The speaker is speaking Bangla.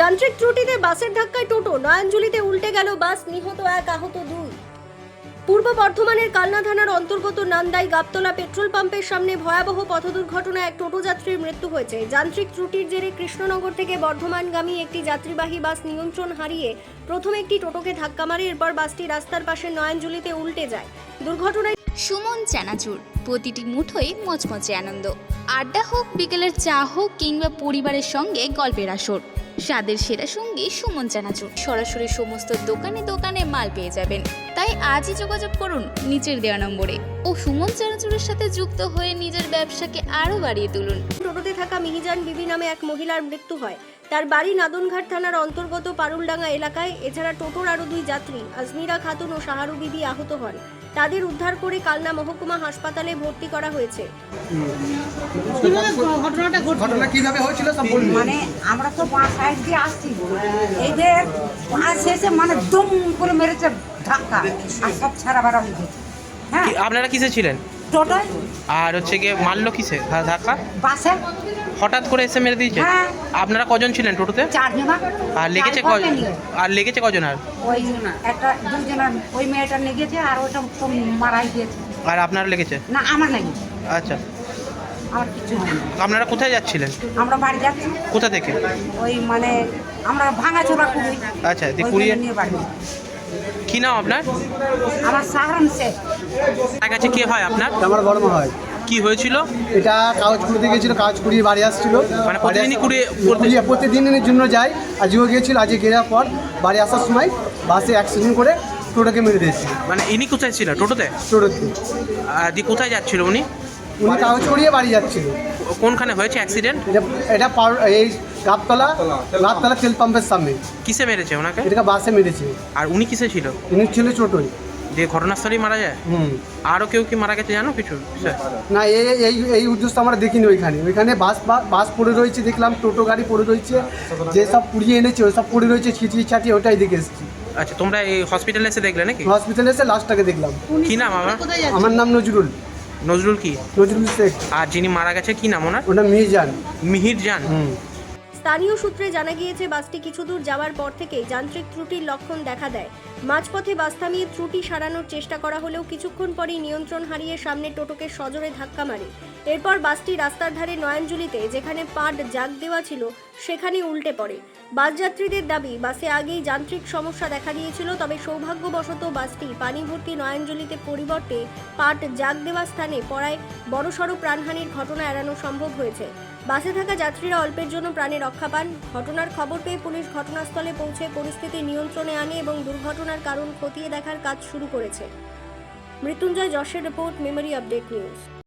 যান্ত্রিক ত্রুটিতে বাসের ধাক্কায় টোটো, নয়াঞ্জলিতে উল্টে গেল বাস, নিহত এক, আহত দুই। পূর্ব বর্ধমানের কালনা থানার অন্তর্গত নান্দাই গাবতলা পেট্রোল পাম্পের সামনে ভয়াবহ পথ দুর্ঘটনায় এক টোটো যাত্রীর মৃত্যু হয়েছে। যান্ত্রিক ত্রুটির জেরে কৃষ্ণনগর থেকে বর্ধমানগামী একটি যাত্রীবাহী বাস নিয়ন্ত্রণ হারিয়ে প্রথমে একটি টোটোকে ধাক্কা মারে, এরপর বাসটি রাস্তার পাশে নয়াঞ্জলিতে উল্টে যায়। দুর্ঘটনায় সুমন চানাচুর, প্রতিটি মুঠোয় মচমচে আনন্দ। আড্ডা হোক, বিকেলের চা হোক, কিংবা পরিবারের সঙ্গে গল্পের আসর, স্বাদের সেরা সঙ্গী সুমন চানাচুর। সরাসরি সমস্ত দোকানে দোকানে মাল পেয়ে যাবেন। তাই আজই যোগাযোগ করুন নিচের দেওয়া নম্বরে ও সুমন চানাচুরের সাথে যুক্ত হয়ে নিজের ব্যবসাকে আরও বাড়িয়ে তুলুন। টোটোতে থাকা মিহিজান বিবি নামে এক মহিলার মৃত্যু হয়। তার বাড়ি নাদনঘাট থানার অন্তর্গত পারুলডাঙ্গা এলাকায়। এছাড়া টোটোর আরও দুই যাত্রী আজমিরা খাতুন ও শাহারু বিবি আহত হন। তাদের উদ্ধার করে কালনা মহকুমা হাসপাতালে ভর্তি করা হয়েছে। ঘটনা কিভাবে হয়েছিল সব বলুন। মানে আমরা তো বাঁ সাইড দিয়ে আসছি, এদের বাঁ শেষে মানে দুম করে মেরেছে ধাক্কা, আর সব ছাড়া বাড়া হয়ে গেছে। হ্যাঁ, আপনারা কিসে ছিলেন? টোটোয় আর হচ্ছে গিয়ে মারলো কিসে ধাক্কা? বাসে। হঠাৎ করে এসে মেরে দিয়েছে? হ্যাঁ। আপনারা কজন ছিলেন টোটোতে? 4 জনা। আর লেগেছে লেগেছে কজন? আর ওই একটা 2 জনা, ওই মেয়েটা লেগেছে আর ওইটা তো মারাই দিয়েছে। আর আপনার লেগেছে? না, আমার লেগেছে, আচ্ছা, আমার কিছু হয়নি। আপনারা কোথায় যাচ্ছিলেন? আমরা বাড়ি যাচ্ছি। কোথা থেকে? ওই মানে আমরা ভাঙাচোরা করি। আচ্ছা, কুড়িয়ে নিয়ে বাড়ি। কি নাম আপনার? আমার সাহারান শেখ। তার কাছে কি হয় আপনার? আমার বড় মা হয়। কি হয়েছিল? এটা কাগজ কুড়িতে গিয়েছিল, কাগজ কুড়িয়ে বাড়ি আসছিল। মানে প্রতিদিনই প্রতিদিনের জন্য যায়। আজকেও গিয়েছিল, আজকে গেরার পর বাড়ি আসার সময় বাসে অ্যাক্সিডেন্ট করে টোটোকে মেরে দিয়েছে। মানে ইনি কোথায় ছিল? টোটোতে? টোটোতে দিয়ে কোথায় যাচ্ছিল উনি? উনি কাগজ কুড়িয়ে বাড়ি যাচ্ছিল। কোনখানে হয়েছে অ্যাক্সিডেন্ট? এটা এই গাবতলা তেল পাম্পের সামনে। কিসে মেরেছে ওনাকে? এটাকে বাসে মেরেছে। আর উনি কিসে ছিল? উনি ছিল টোটোয়। যে ঘটনাস্থলেই মারা যায়? আরও কেউ কি মারা গেছে জানো কিছু? না, এই উদ্দেশ্য আমরা দেখিনি। ওইখানে বাস পড়ে রয়েছে, দেখলাম টোটো গাড়ি পড়ে রয়েছে, যেসব পুড়িয়ে এনেছে ওই সব পড়ে রয়েছে ছিটিয়ে ছাটিয়ে, ওটাই দেখে এসেছি। আচ্ছা, তোমরা এই হসপিটালে এসে দেখলে নাকি? হসপিটালে এসে লাস্টটাকে দেখলাম। কি নাম আমার? আমার নাম নজরুল কি? নজরুল শেখ। আর যিনি মারা গেছে কি নাম ওনার? ওটা মিহিজান। মিহির জান। স্থানীয় সূত্রে জানা গিয়েছে, বাসটি কিছু দূর যাওয়ার পর থেকেই যান্ত্রিক ত্রুটির লক্ষণ দেখা দেয়। মাঝপথে বাস থামিয়ে ত্রুটি সারানোর চেষ্টা করা হলেও কিছুক্ষণ পরেই নিয়ন্ত্রণ হারিয়ে সামনে টোটোকে সজোরে ধাক্কা মারে। এরপর বাসটি রাস্তার ধারে নয়াঞ্জলিতে, যেখানে পাট জাগ দেওয়া ছিল, সেখানে উল্টে পড়ে। বাস যাত্রীদের দাবি, বাসে আগেই যান্ত্রিক সমস্যা দেখা দিয়েছিল, তবে সৌভাগ্যবশত বাসটি পানি ভর্তি নয়াঞ্জলিতে পরিবর্তে পাট জাগ দেওয়া স্থানে পড়ায় বড়সড় প্রাণহানির ঘটনা এড়ানো সম্ভব হয়েছে। বাসে থাকা যাত্রীরা অল্পের জন্য প্রাণে রক্ষা পান। ঘটনার খবর পেয়ে পুলিশ ঘটনাস্থলে পৌঁছে পরিস্থিতি নিয়ন্ত্রণে আনে এবং দুর্ঘটনার কারণ খতিয়ে দেখার কাজ শুরু করেছে। মৃত্যুঞ্জয় যশের রিপোর্ট, মেমোরি আপডেট নিউজ।